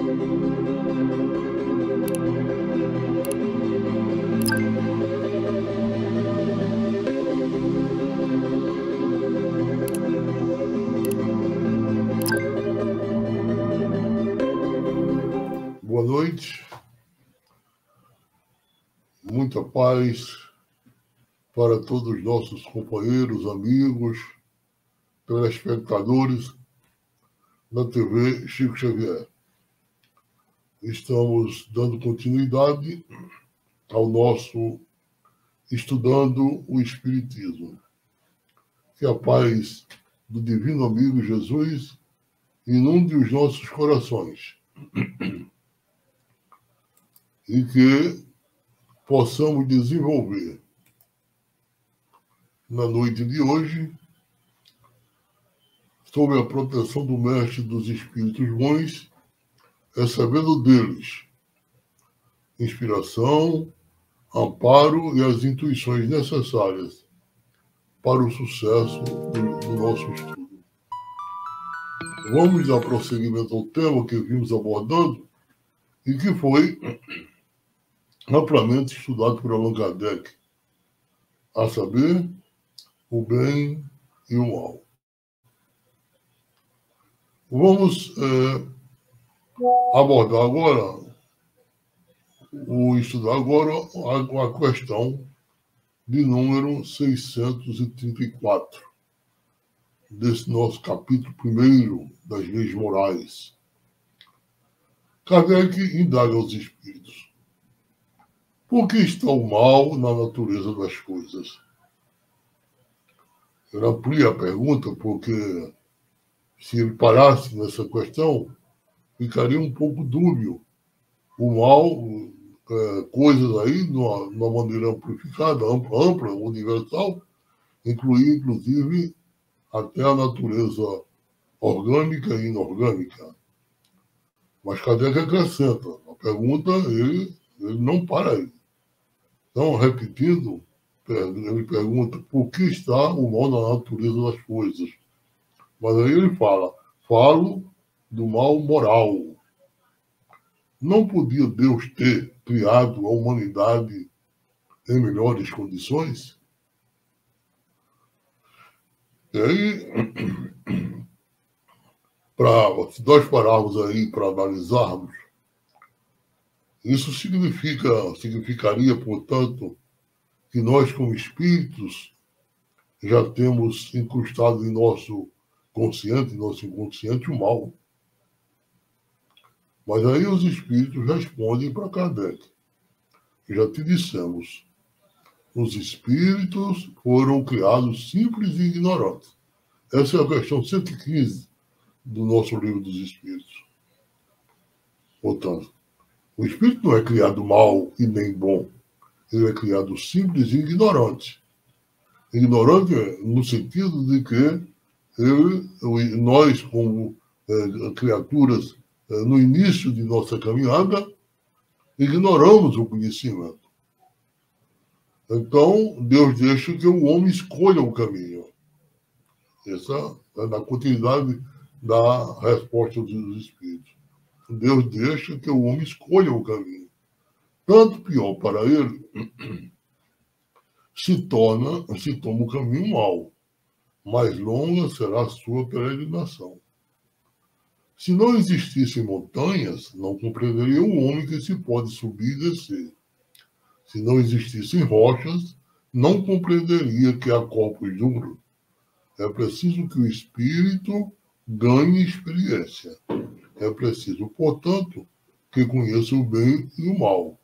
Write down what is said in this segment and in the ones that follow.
Boa noite, muita paz para todos os nossos companheiros, amigos, telespectadores da TV Chico Xavier. Estamos dando continuidade ao nosso Estudando o Espiritismo. Que a paz do Divino Amigo Jesus inunde os nossos corações e que possamos desenvolver na noite de hoje, sob a proteção do Mestre dos Espíritos Bons, recebendo deles inspiração, amparo e as intuições necessárias para o sucesso do nosso estudo. Vamos dar prosseguimento ao tema que vimos abordando e que foi amplamente estudado por Allan Kardec, a saber, o bem e o mal. Vamos abordar agora, estudar agora a questão de número 634, desse nosso capítulo 1 das leis morais. Kardec indaga aos espíritos: por que está o mal na natureza das coisas? Eu amplia a pergunta porque, se ele parasse nessa questão, ficaria um pouco dúbio. O mal, coisas aí, de uma maneira amplificada, ampla, universal, incluir, inclusive, até a natureza orgânica e inorgânica. Mas Kardec acrescenta. A pergunta, ele não para aí. Então, repetindo, ele pergunta por que está o mal na natureza das coisas. Mas aí ele falo do mal moral. Não podia Deus ter criado a humanidade em melhores condições? E aí, se nós pararmos aí para analisarmos, isso significaria, portanto, que nós, como espíritos, já temos incrustado em nosso consciente, em nosso inconsciente, o mal. Mas aí os espíritos respondem para Kardec. Já te dissemos, os espíritos foram criados simples e ignorantes. Essa é a questão 115 do nosso livro dos Espíritos. Portanto, o espírito não é criado mal e nem bom. Ele é criado simples e ignorante. Ignorante no sentido de que nós, como criaturas, no início de nossa caminhada, ignoramos o conhecimento. Então, Deus deixa que o homem escolha o caminho. Essa é na continuidade da resposta dos Espíritos. Deus deixa que o homem escolha o caminho. Tanto pior para ele, se toma o caminho mau. Mais longa será a sua peregrinação. Se não existissem montanhas, não compreenderia o homem que se pode subir e descer. Se não existissem rochas, não compreenderia que há corpos duros. É preciso que o espírito ganhe experiência. É preciso, portanto, que conheça o bem e o mal.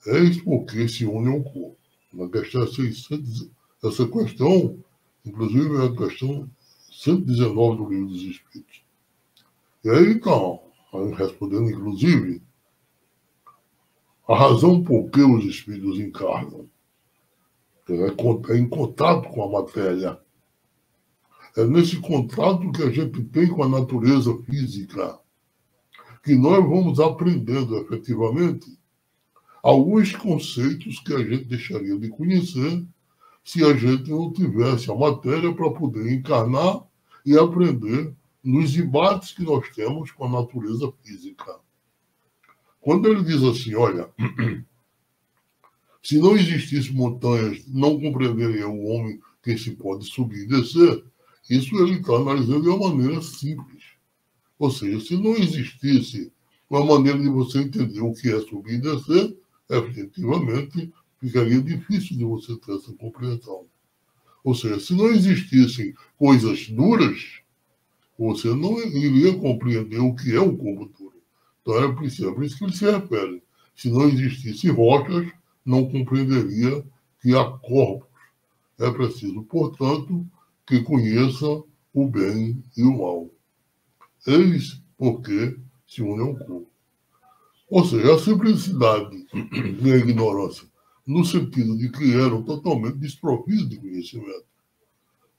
Eis porque se une ao corpo. Na questão 600, essa questão, inclusive, é a questão 119 do Livro dos Espíritos. E aí, então, respondendo, inclusive, a razão por que os espíritos encarnam é em contato com a matéria. É nesse contato que a gente tem com a natureza física que nós vamos aprendendo efetivamente alguns conceitos que a gente deixaria de conhecer se a gente não tivesse a matéria para poder encarnar e aprender nos embates que nós temos com a natureza física. Quando ele diz assim, olha, se não existissem montanhas, não compreenderia o homem que se pode subir e descer. Isso ele está analisando de uma maneira simples. Ou seja, se não existisse uma maneira de você entender o que é subir e descer, efetivamente ficaria difícil de você ter essa compreensão. Ou seja, se não existissem coisas duras, você não iria compreender o que é um corpo duro. Então é por isso que ele se refere. Se não existissem rochas, não compreenderia que há corpos. É preciso, portanto, que conheça o bem e o mal. Eis porque se une ao corpo. Ou seja, a simplicidade e a ignorância, no sentido de que eram totalmente desprovidos de conhecimento.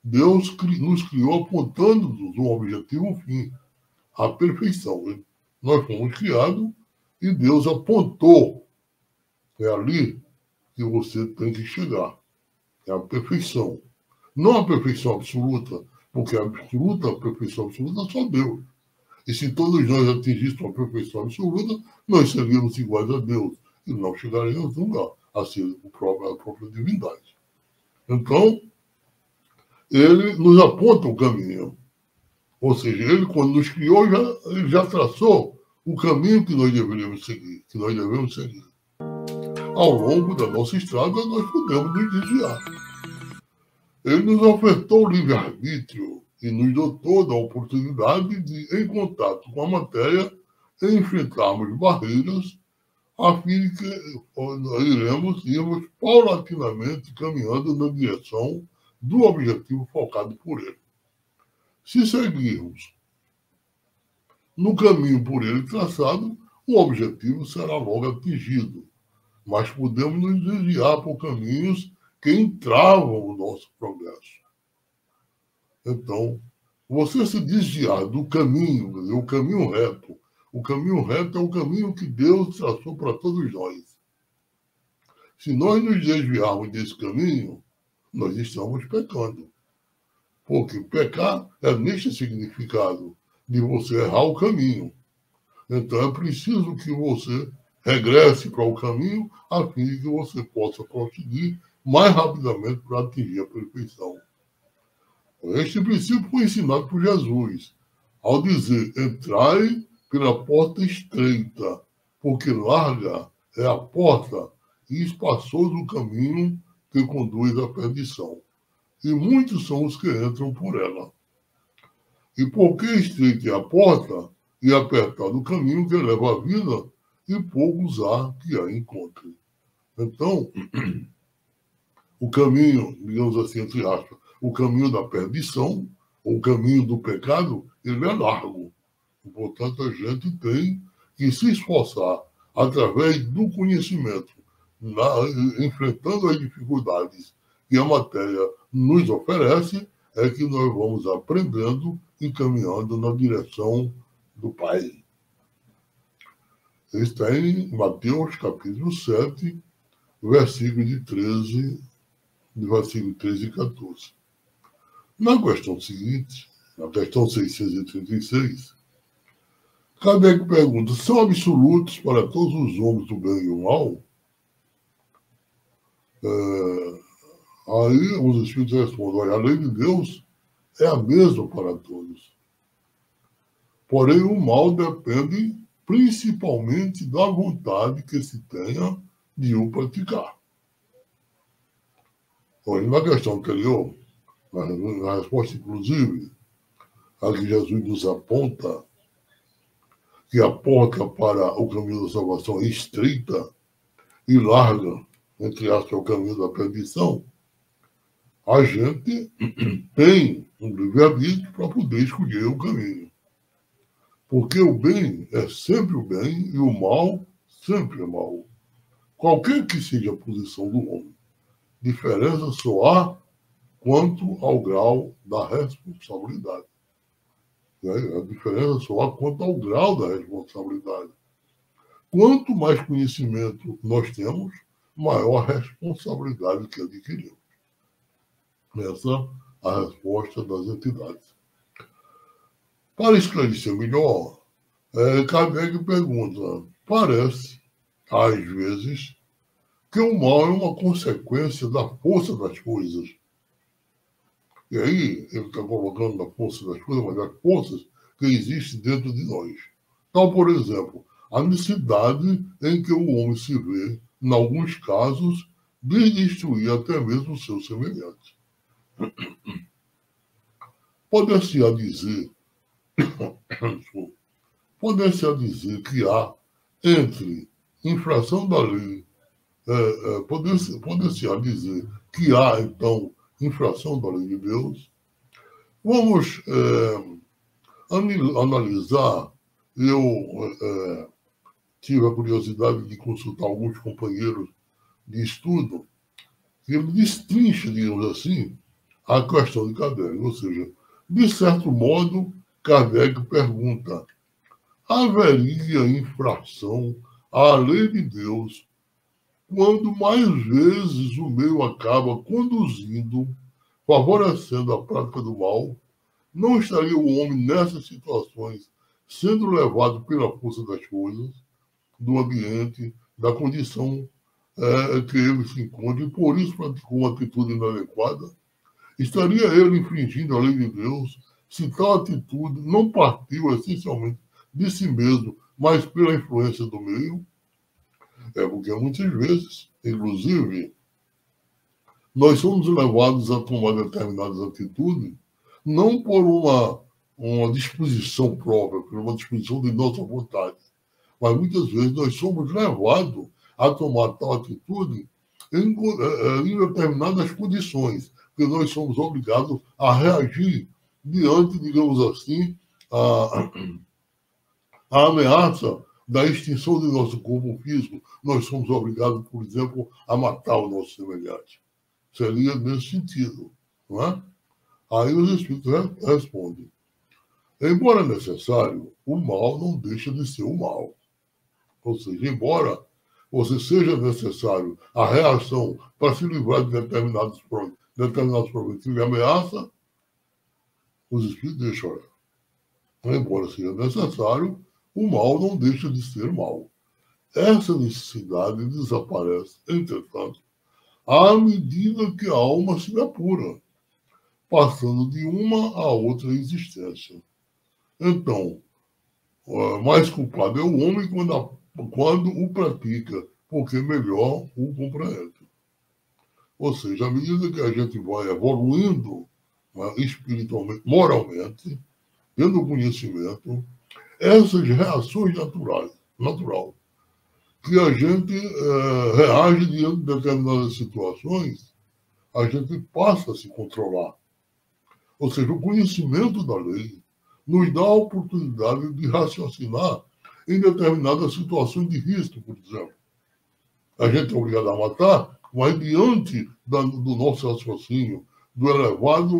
Deus nos criou apontando-nos um objetivo fim, a perfeição. Nós fomos criados e Deus apontou. É ali que você tem que chegar. É a perfeição. Não a perfeição absoluta, porque a perfeição absoluta é só Deus. E se todos nós atingíssemos a perfeição absoluta, nós seríamos iguais a Deus e não chegaríamos a lugar, a ser a própria divindade. Então, ele nos aponta o caminho. Ou seja, ele, quando nos criou, ele já traçou o caminho que nós deveríamos seguir, que nós devemos seguir. Ao longo da nossa estrada, nós podemos nos desviar. Ele nos ofertou o livre-arbítrio e nos deu toda a oportunidade de, em contato com a matéria, enfrentarmos barreiras a fim de que irmos paulatinamente caminhando na direção do objetivo focado por ele. Se seguirmos no caminho por ele traçado, o objetivo será logo atingido, mas podemos nos desviar por caminhos que entravam o nosso progresso. Então, você se desviar do caminho, o caminho reto. O caminho reto é o caminho que Deus traçou para todos nós. Se nós nos desviarmos desse caminho, nós estamos pecando. Porque pecar é neste significado, de você errar o caminho. Então é preciso que você regresse para o caminho a fim de que você possa prosseguir mais rapidamente para atingir a perfeição. Este princípio foi ensinado por Jesus, ao dizer, entrai pela porta estreita, porque larga é a porta e espaçoso o caminho que conduz à perdição. E muitos são os que entram por ela. E porque estreita é a porta e apertado o caminho que leva à vida, e poucos há que a encontrem. Então, o caminho, digamos assim, entre aspas, o caminho da perdição, o caminho do pecado, ele é largo. E, portanto, a gente tem que se esforçar através do conhecimento, enfrentando as dificuldades que a matéria nos oferece, é que nós vamos aprendendo e caminhando na direção do Pai. Está em Mateus capítulo 7, versículo 13 e 14. Na questão seguinte, na questão 636, Kardec pergunta, são absolutos para todos os homens o bem e o mal? Aí os Espíritos respondem, olha, a lei de Deus é a mesma para todos. Porém, o mal depende principalmente da vontade que se tenha de o praticar. Olha, na questão anterior, na resposta, inclusive, a que Jesus nos aponta que a porta para o caminho da salvação é estreita e larga, entre aspas, o caminho da perdição, a gente tem um livre-arbítrio para poder escolher o caminho. Porque o bem é sempre o bem e o mal sempre é mal. Qualquer que seja a posição do homem, diferença só há quanto ao grau da responsabilidade. A diferença só há quanto ao grau da responsabilidade. Quanto mais conhecimento nós temos, maior a responsabilidade que adquirimos. Essa é a resposta das entidades. Para esclarecer melhor, Kardec pergunta: parece, às vezes, que o mal é uma consequência da força das coisas. E aí, ele está colocando a força das coisas, mas as forças que existem dentro de nós. Então, por exemplo, a necessidade em que o homem se vê, em alguns casos, de destruir até mesmo o seu semelhante. Poder-se-á dizer, poder-se-á dizer que há, entre infração da lei, poder-se-á dizer que há, então, infração da lei de Deus. Vamos analisar. Eu tive a curiosidade de consultar alguns companheiros de estudo, que ele destrincha, digamos assim, a questão de Kardec. Ou seja, de certo modo, Kardec pergunta: haveria infração à lei de Deus quando mais vezes o meio acaba conduzindo, favorecendo a prática do mal? Não estaria o homem nessas situações sendo levado pela força das coisas, do ambiente, da condição que ele se encontra, e por isso praticou uma atitude inadequada? Estaria ele infringindo a lei de Deus se tal atitude não partiu essencialmente de si mesmo, mas pela influência do meio? Porque muitas vezes, inclusive, nós somos levados a tomar determinadas atitudes não por uma disposição própria, por uma disposição de nossa vontade, mas muitas vezes nós somos levados a tomar tal atitude em determinadas condições, porque nós somos obrigados a reagir diante, digamos assim, a ameaça da extinção do nosso corpo físico. Nós somos obrigados, por exemplo, a matar o nosso semelhante. Seria nesse sentido, não é? Aí os Espíritos respondem: embora necessário, o mal não deixa de ser o mal. Ou seja, embora você seja necessário a reação para se livrar de determinados problemas que lhe ameaça, os Espíritos deixam olhar. Embora seja necessário, o mal não deixa de ser mal. Essa necessidade desaparece, entretanto, à medida que a alma se apura, passando de uma a outra existência. Então, mais culpado é o homem quando o pratica, porque melhor o compreende. Ou seja, à medida que a gente vai evoluindo, né, espiritualmente, moralmente, tendo conhecimento, essas reações natural, que a gente reage diante de determinadas situações, a gente passa a se controlar. Ou seja, o conhecimento da lei nos dá a oportunidade de raciocinar em determinadas situações de risco, por exemplo. A gente é obrigado a matar, mas diante do nosso raciocínio, do elevado,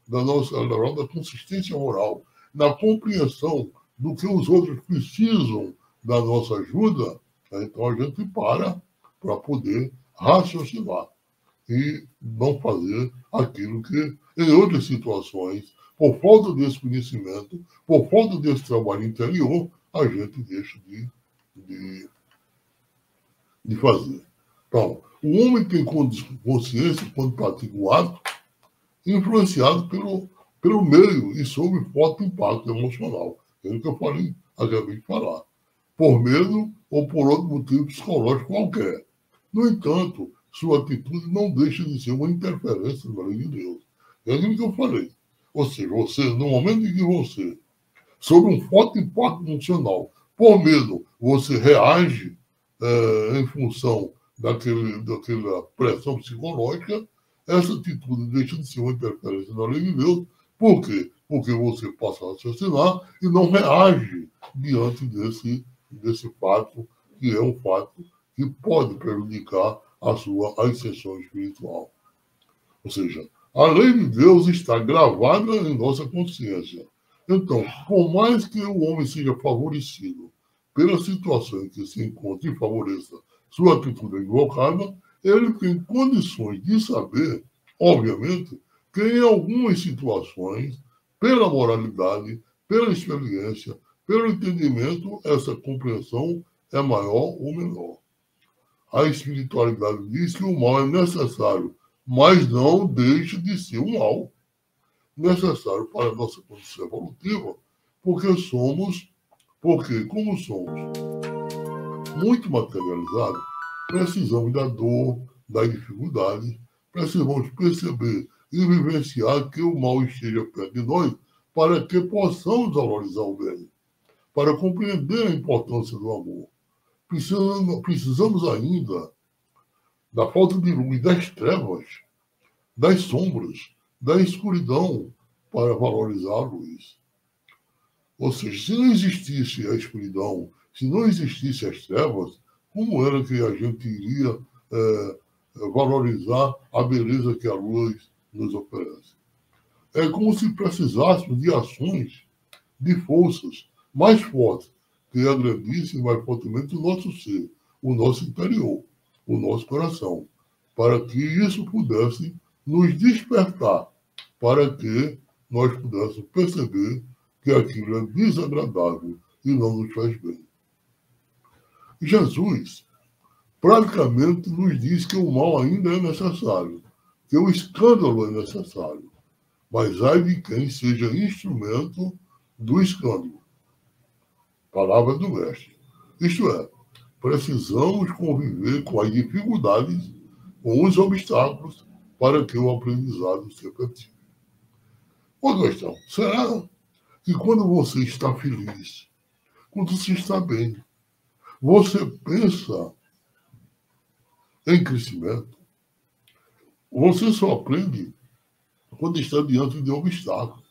da nossa elevada consistência moral, na compreensão do que os outros precisam da nossa ajuda, então a gente para poder raciocinar e não fazer aquilo que, em outras situações, por falta desse conhecimento, por falta desse trabalho interior, a gente deixa de fazer. Então, o homem tem consciência quando pratica o ato, influenciado pelo meio e sob forte impacto emocional. É o que eu acabei de falar. Por medo ou por outro motivo psicológico qualquer. No entanto, sua atitude não deixa de ser uma interferência na lei de Deus. É aquilo que eu falei. Ou seja, no momento em que você, sob um forte impacto emocional, por medo, você reage em função daquela pressão psicológica, essa atitude deixa de ser uma interferência na lei de Deus. Por quê? Porque você passa a raciocinar e não reage diante desse fato, que é um fato que pode prejudicar a sua ascensão espiritual. Ou seja, a lei de Deus está gravada em nossa consciência. Então, por mais que o homem seja favorecido pela situação em que se encontra e favoreça sua atitude equivocada, ele tem condições de saber, obviamente, que em algumas situações pela moralidade, pela experiência, pelo entendimento, essa compreensão é maior ou menor. A espiritualidade diz que o mal é necessário, mas não deixa de ser um mal necessário para a nossa condição evolutiva, porque como somos muito materializados, precisamos da dor, da dificuldade, precisamos perceber e vivenciar que o mal esteja perto de nós para que possamos valorizar o bem, para compreender a importância do amor. Precisamos ainda da falta de luz, das trevas, das sombras, da escuridão para valorizar a luz. Ou seja, se não existisse a escuridão, se não existisse as trevas, como era que a gente iria valorizar a beleza que a luz nos oferece? É como se precisássemos de ações, de forças mais fortes, que agredissem mais fortemente o nosso ser, o nosso interior, o nosso coração, para que isso pudesse nos despertar, para que nós pudéssemos perceber que aquilo é desagradável e não nos faz bem. Jesus praticamente nos diz que o mal ainda é necessário, que o escândalo é necessário, mas ai de quem seja instrumento do escândalo. Palavra do mestre. Isto é, precisamos conviver com as dificuldades, com os obstáculos, para que o aprendizado se efetive. Outra questão, será que quando você está feliz, quando você está bem, você pensa em crescimento? Você só aprende quando está diante de obstáculos.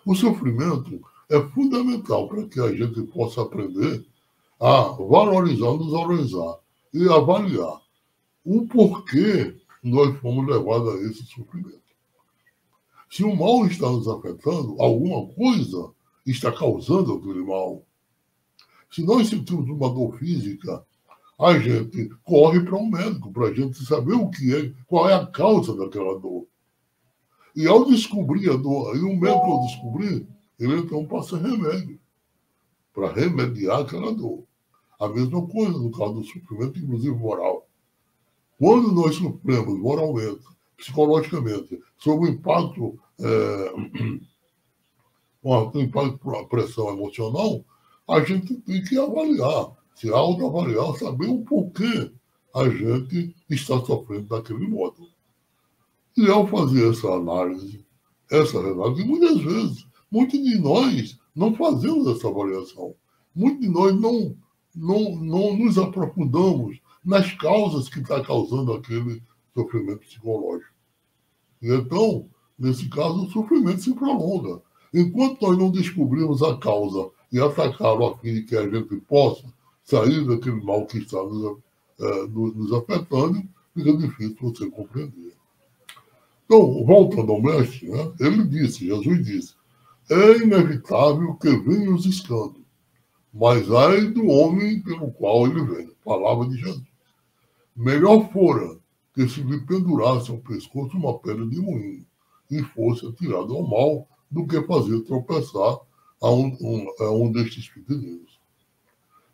O sofrimento é fundamental para que a gente possa aprender a valorizar, nos valorizar e avaliar o porquê nós fomos levados a esse sofrimento. Se o mal está nos afetando, alguma coisa está causando aquele mal. Se nós sentimos uma dor física, a gente corre para um médico, para a gente saber o que é, qual é a causa daquela dor. E ao descobrir a dor, e o médico ao descobrir, ele então passa remédio para remediar aquela dor. A mesma coisa no caso do sofrimento, inclusive moral. Quando nós sofremos moralmente, psicologicamente, sob o impacto, a pressão emocional, a gente tem que avaliar, se autoavaliar, saber o porquê a gente está sofrendo daquele modo. E ao fazer essa análise, muitas vezes, muitos de nós não fazemos essa avaliação. Muitos de nós não nos aprofundamos nas causas que está causando aquele sofrimento psicológico. E então, nesse caso, o sofrimento se prolonga. Enquanto nós não descobrimos a causa e atacá-lo a fim de que a gente possa sair daquele mal que está nos afetando, fica difícil você compreender. Então, voltando ao mestre, né, Jesus disse, é inevitável que venham os escândalos, mas ai do homem pelo qual ele vem. Palavra de Jesus. Melhor fora que se lhe pendurasse ao pescoço uma pedra de moinho e fosse atirado ao mal do que fazer tropeçar a um destes pequeninos.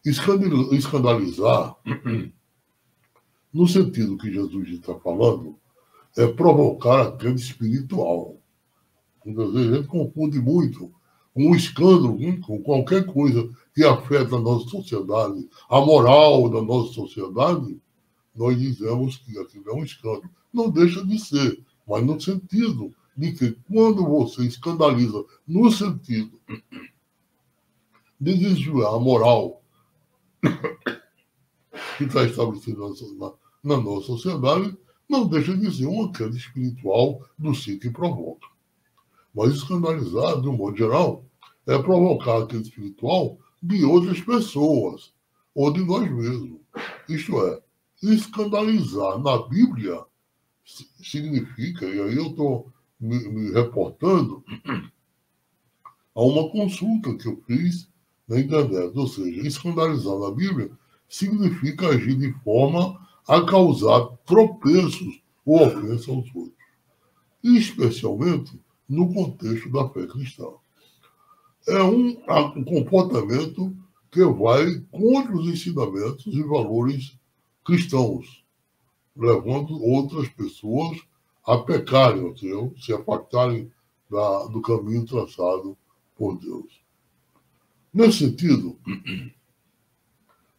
Escandalizar, no sentido que Jesus está falando, é provocar a queda espiritual. Muitas vezes a gente confunde muito com um escândalo, com qualquer coisa que afeta a nossa sociedade, a moral da nossa sociedade, nós dizemos que aquilo é um escândalo. Não deixa de ser, mas no sentido de que quando você escandaliza no sentido de desviar a moral que está estabelecida na nossa sociedade, não deixa de ser uma queda espiritual do si que provoca. Mas escandalizar, de um modo geral, é provocar a queda espiritual de outras pessoas, ou de nós mesmos. Isto é, escandalizar na Bíblia significa, e aí eu estou me reportando a uma consulta que eu fiz na internet, ou seja, escandalizar na Bíblia significa agir de forma a causar tropeços ou ofensa aos outros, e especialmente no contexto da fé cristã. é um comportamento que vai contra os ensinamentos e valores cristãos, levando outras pessoas a pecarem, ou seja, se afastarem do caminho traçado por Deus. Nesse sentido,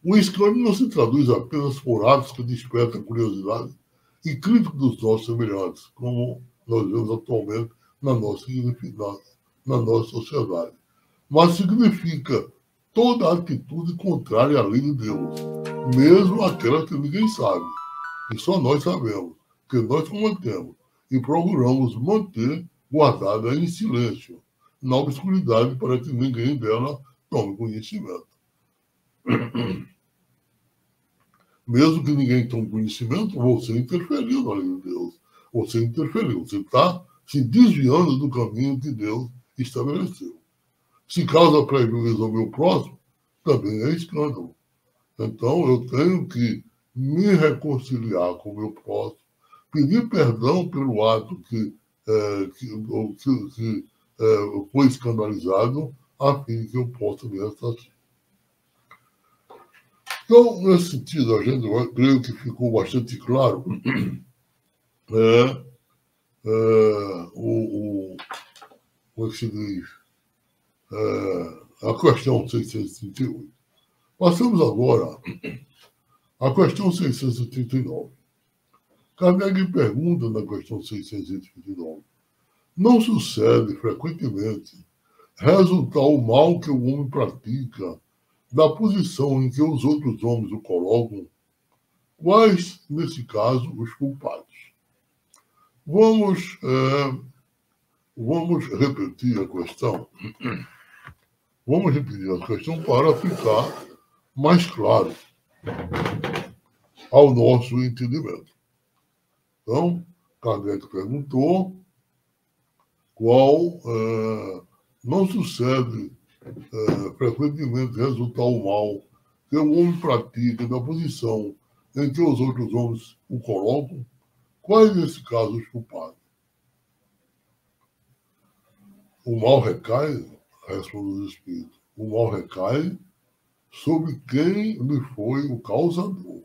o escândalo não se traduz apenas por atos que despertam curiosidade e crítica dos nossos semelhantes, como nós vemos atualmente na nossa sociedade, mas significa toda atitude contrária à lei de Deus, mesmo aquela que ninguém sabe, e só nós sabemos, que nós cometemos e procuramos manter guardada em silêncio, na obscuridade, para que ninguém dela tome conhecimento. Mesmo que ninguém tome conhecimento, você interferiu na lei de Deus. Você interferiu, você está se desviando do caminho que Deus estabeleceu. Se causa prejuízo ao meu próximo, também é escândalo. Então, eu tenho que me reconciliar com o meu próximo, pedir perdão pelo ato que foi escandalizado, a fim que eu possa me ressarcir. Então, nesse sentido, a gente creio que ficou bastante claro como é que se diz? A questão 638. Passamos agora à questão 639. Kardec pergunta na questão 639. Não sucede frequentemente resultar o mal que o homem pratica da posição em que os outros homens o colocam? Quais, nesse caso, os culpados? Vamos repetir a questão. Vamos repetir a questão para ficar mais claro ao nosso entendimento. Então, Kardec perguntou qual não sucede frequentemente resultar o mal que o homem pratica da posição em que os outros homens o colocam. Quais, nesse caso, os culpados? O mal recai, responde os espíritos, o mal recai sobre quem lhe foi o causador.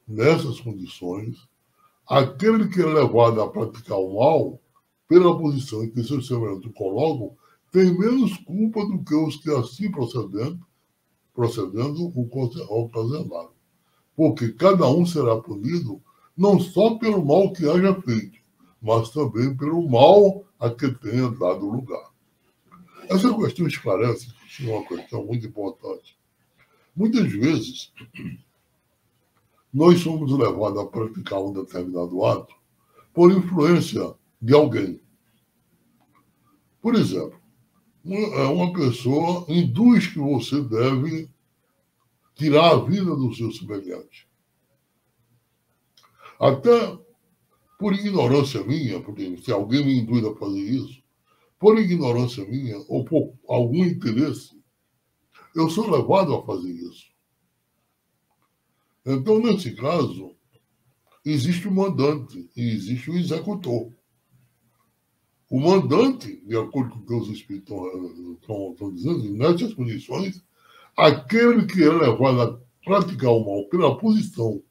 Nessas condições, aquele que é levado a praticar o mal, pela posição em que seus semelhantes o colocam, tem menos culpa do que os que assim procedendo o ocasionaram. Porque cada um será punido não só pelo mal que haja feito, mas também pelo mal a que tenha dado lugar. Essa questão esclarece que é uma questão muito importante. Muitas vezes, nós somos levados a praticar um determinado ato por influência de alguém. Por exemplo, uma pessoa induz que você deve tirar a vida do seu semelhante. Até por ignorância minha, porque se alguém me induz a fazer isso, por ignorância minha ou por algum interesse, eu sou levado a fazer isso. Então, nesse caso, existe o mandante e existe o executor. O mandante, de acordo com o que os espíritos estão dizendo, nessas condições, aquele que é levado a praticar o mal pela posição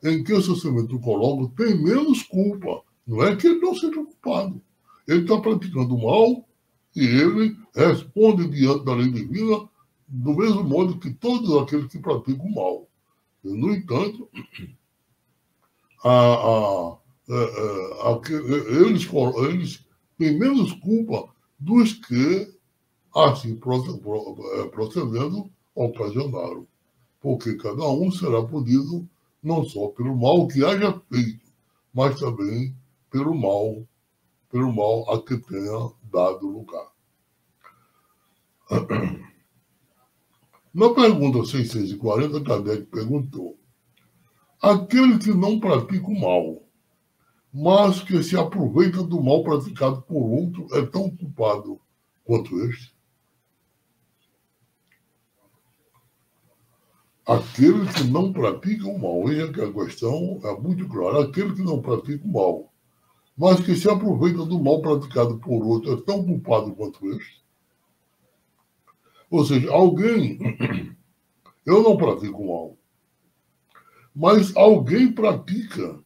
em que o seu semelhante coloca tem menos culpa. Não é que ele não seja culpado. Ele está praticando o mal e ele responde diante da lei divina do mesmo modo que todos aqueles que praticam o mal. No entanto, eles têm menos culpa dos que, assim procedendo, ocasionaram. Porque cada um será punido não só pelo mal que haja feito, mas também pelo mal a que tenha dado lugar. Na pergunta 640, Kardec perguntou: aquele que não pratica o mal, mas que se aproveita do mal praticado por outro, é tão culpado quanto este? Aquele que não pratica o mal, veja que a questão é muito clara, aquele que não pratica o mal, mas que se aproveita do mal praticado por outro, é tão culpado quanto este? Ou seja, alguém, eu não pratico mal, mas alguém pratica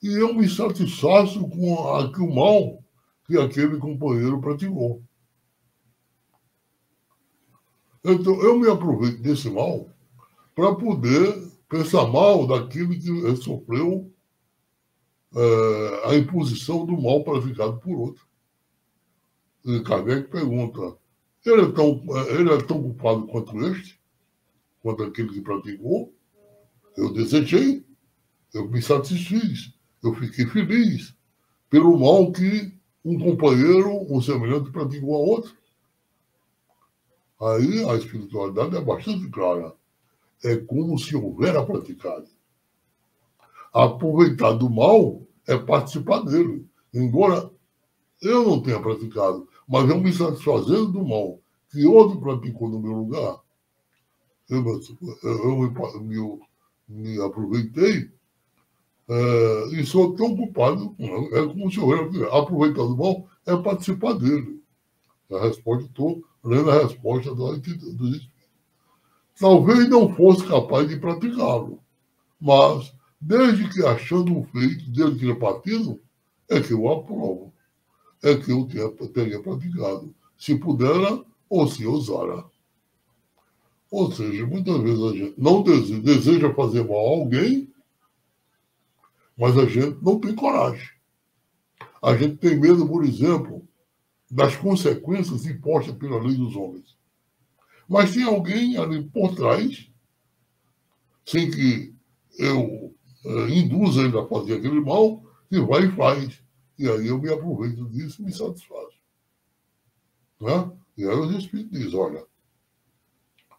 e eu me satisfaço com o mal que aquele companheiro praticou. Então, eu me aproveito desse mal para poder pensar mal daquele que sofreu a imposição do mal praticado por outro. E Kardec pergunta, ele é tão culpado quanto este? Quanto aquele que praticou? Eu desejei, eu me satisfiz, eu fiquei feliz pelo mal que um companheiro, um semelhante, praticou a outro. Aí a espiritualidade é bastante clara. É como se houvera praticado. Aproveitar do mal é participar dele. Embora eu não tenha praticado, mas eu me satisfazendo do mal que outro praticou no meu lugar, me aproveitei e sou tão culpado. É como se eu aproveitar do mal é participar dele. A resposta, estou lendo a resposta dos Espíritos. Talvez não fosse capaz de praticá-lo, mas desde que achando um feito, desde que ele partido, é que eu aprovo, é que eu teria praticado, se pudera ou se ousara. Ou seja, muitas vezes a gente não deseja fazer mal a alguém, mas a gente não tem coragem. A gente tem medo, por exemplo, das consequências impostas pela lei dos homens. Mas tem alguém ali por trás, sem que eu induza ele a fazer aquele mal, que vai e faz. E aí eu me aproveito disso e me satisfaço. Né? E aí os Espíritos dizem, olha,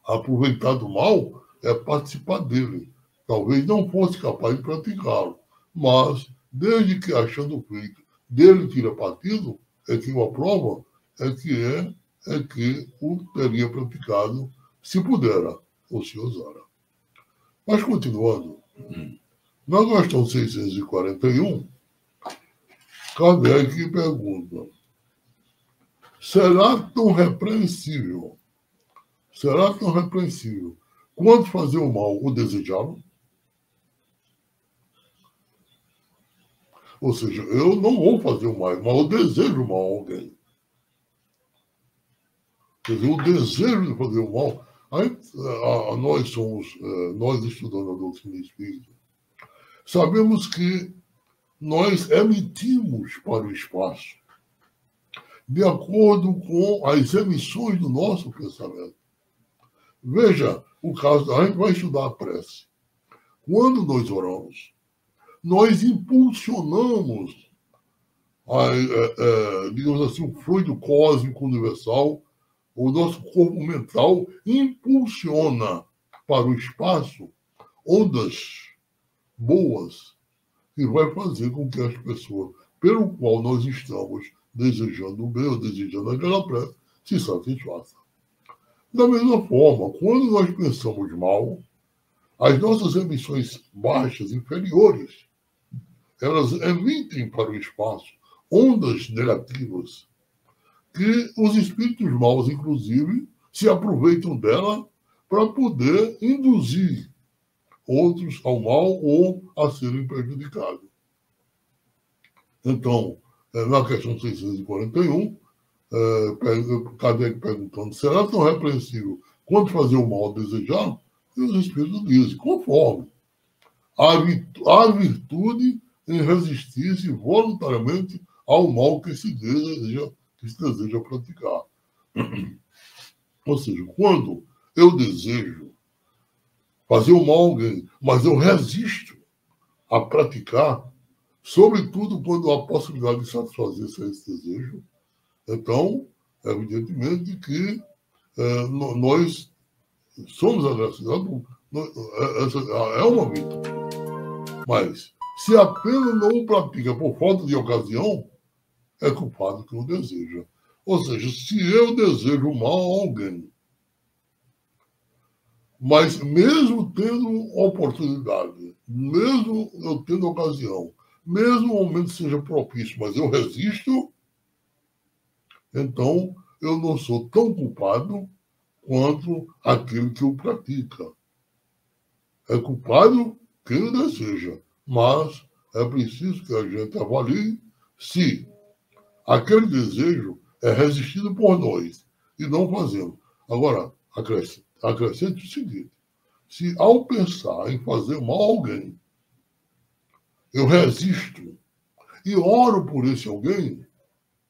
aproveitar do mal é participar dele. Talvez não fosse capaz de praticá-lo, mas desde que achando feito dele tira partido, é que o aprova, é que o teria praticado se pudera ou se ousara. Mas continuando, na questão 641, Kardec pergunta, será tão repreensível quanto fazer o mal o desejá-lo? Ou seja, eu não vou fazer o mal, mas eu desejo o mal a alguém. Quer dizer, o desejo de fazer o mal. Aí, nós estudando a doutrina espírita, sabemos que nós emitimos para o espaço de acordo com as emissões do nosso pensamento. Veja o caso, a gente vai estudar a prece. Quando nós oramos, nós impulsionamos, digamos assim, o fluido cósmico universal, o nosso corpo mental impulsiona para o espaço ondas boas que vai fazer com que as pessoas, pelo qual nós estamos desejando o bem ou desejando aquela prece, se satisfaçam. Da mesma forma, quando nós pensamos mal, as nossas emissões baixas, inferiores, elas emitem para o espaço ondas negativas que os espíritos maus, inclusive, se aproveitam dela para poder induzir outros ao mal ou a serem prejudicados. Então, na questão 641, Kardec perguntando, será tão repreensível quanto fazer o mal desejar? E os espíritos dizem, conforme a virtude em resistir-se voluntariamente ao mal que se deseja praticar. Ou seja, quando eu desejo fazer o mal a alguém, mas eu resisto a praticar, sobretudo quando há a possibilidade de satisfazer esse desejo, então, evidentemente que nós somos agraciados, essa é uma virtude. Mas, se apenas não o pratica por falta de ocasião, é culpado que o deseja. Ou seja, se eu desejo mal a alguém, mas mesmo tendo oportunidade, mesmo eu tendo ocasião, mesmo o momento seja propício, mas eu resisto, então eu não sou tão culpado quanto aquele que o pratica. É culpado quem o deseja, mas é preciso que a gente avalie se aquele desejo é resistido por nós e não fazemos. Agora, acrescente o seguinte: se ao pensar em fazer mal a alguém, eu resisto e oro por esse alguém,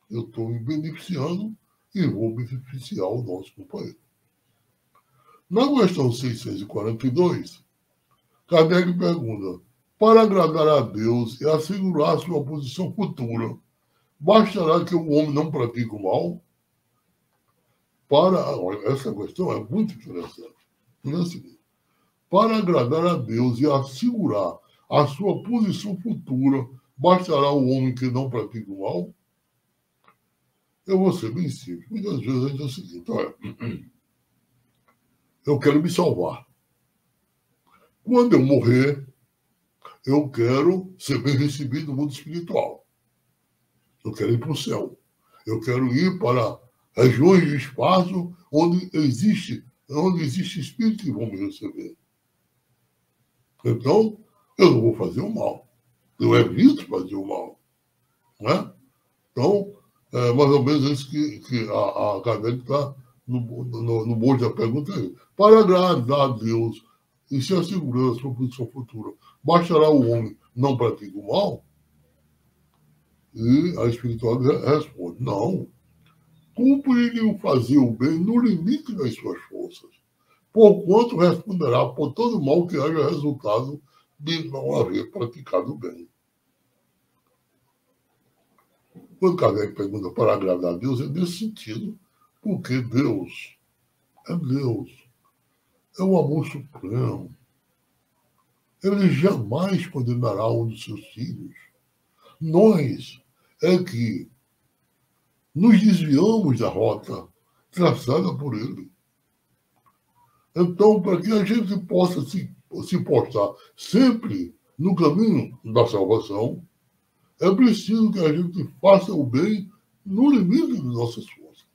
eu estou me beneficiando e vou beneficiar o nosso companheiro. Na questão 642, Kardec pergunta: para agradar a Deus e assegurar sua posição futura, bastará que o homem não pratique o mal? Essa questão é muito interessante. É o seguinte: para agradar a Deus e assegurar a sua posição futura, bastará o homem que não pratica o mal? Eu vou ser bem simples. Muitas vezes a gente é o seguinte: olha, eu quero me salvar. Quando eu morrer, eu quero ser bem recebido no mundo espiritual. Eu quero ir para o céu. Eu quero ir para regiões de espaço onde existe espíritos que vão me receber. Então, eu não vou fazer o mal. Eu evito fazer o mal. Né? Então, é mais ou menos isso que a Kardec está no bojo da pergunta aí. Para agradar a Deus e se assegurar da sua posição futura, bastará o homem não praticar o mal? E a espiritualidade responde: não. Cumpre-lhe fazer o bem no limite das suas forças, porquanto responderá por todo mal que haja resultado de não haver praticado o bem. Quando Kardec pergunta para agradar a Deus, é nesse sentido, porque Deus, é o amor supremo. Ele jamais condenará um dos seus filhos. Nós é que nos desviamos da rota traçada por ele. Então, para que a gente possa se postar sempre no caminho da salvação, é preciso que a gente faça o bem no limite de nossas forças.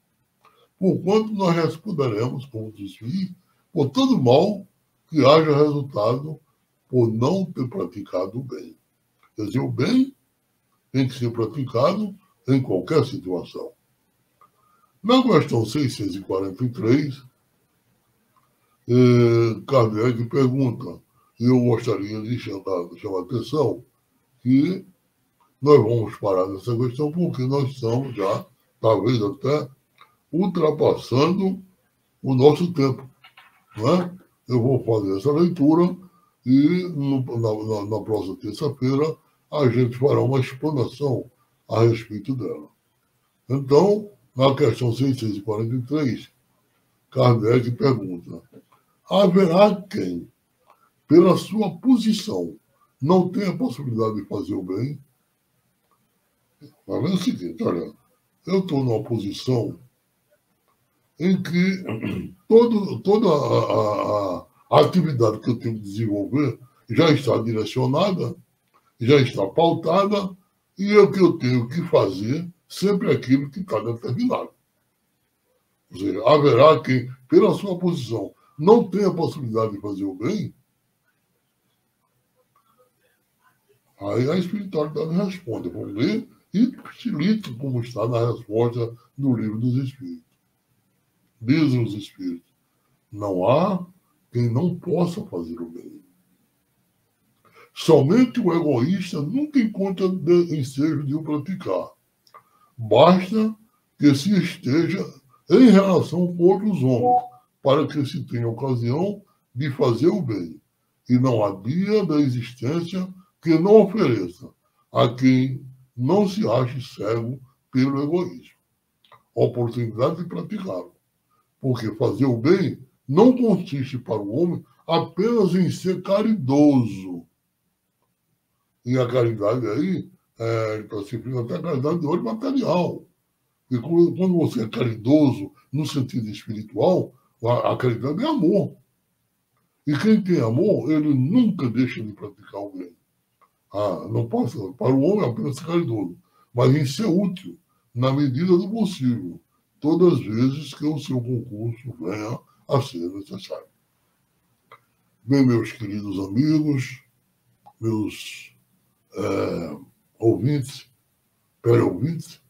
Porquanto nós responderemos, como disse, por todo mal que haja resultado por não ter praticado o bem. Quer dizer, o bem tem que ser praticado em qualquer situação. Na questão 643, Kardec pergunta, e eu gostaria de chamar a atenção, que nós vamos parar nessa questão porque nós estamos já, talvez até, ultrapassando o nosso tempo. Né? Eu vou fazer essa leitura e na próxima terça-feira a gente fará uma explanação a respeito dela. Então, na questão 643, Kardec pergunta: haverá quem, pela sua posição, não tenha a possibilidade de fazer o bem? Mas é o seguinte, olha, eu estou numa posição em que toda a atividade que eu tenho que desenvolver já está direcionada, já está pautada, e o que eu tenho que fazer sempre é aquilo que está determinado. Ou seja, haverá quem, pela sua posição, não tenha a possibilidade de fazer o bem? Aí a espiritualidade responde. Vamos ler e facilita como está na resposta do Livro dos Espíritos. Dizem os Espíritos: não há quem não possa fazer o bem. Somente o egoísta nunca encontra ensejo de o praticar. Basta que se esteja em relação com outros homens, para que se tenha ocasião de fazer o bem. E não há dia da existência que não ofereça a quem não se ache cego pelo egoísmo oportunidade de praticá-lo. Porque fazer o bem não consiste para o homem apenas em ser caridoso. E a caridade aí está se referindo até a caridade de ordem material. E quando você é caridoso no sentido espiritual, a caridade é amor. E quem tem amor, ele nunca deixa de praticar o bem. Não passa, para o homem apenas ser caridoso, mas em ser útil, na medida do possível, todas as vezes que o seu concurso venha a ser necessário. Bem, meus queridos amigos, meus ouvintes, teleouvintes,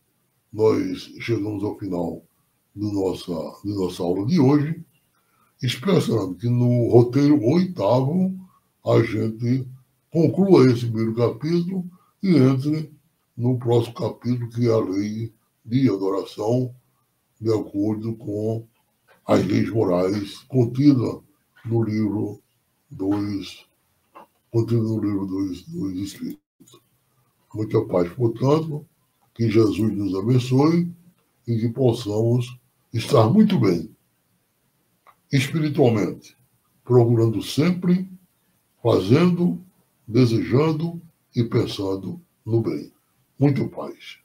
nós chegamos ao final de nossa aula de hoje, esperando que no roteiro 8º a gente conclua esse primeiro capítulo e entre no próximo capítulo, que é a lei de adoração, de acordo com as leis morais contidas no livro dos Espíritos. Muita paz, portanto, que Jesus nos abençoe e que possamos estar muito bem espiritualmente, procurando sempre, fazendo, desejando e pensando no bem. Muito paz.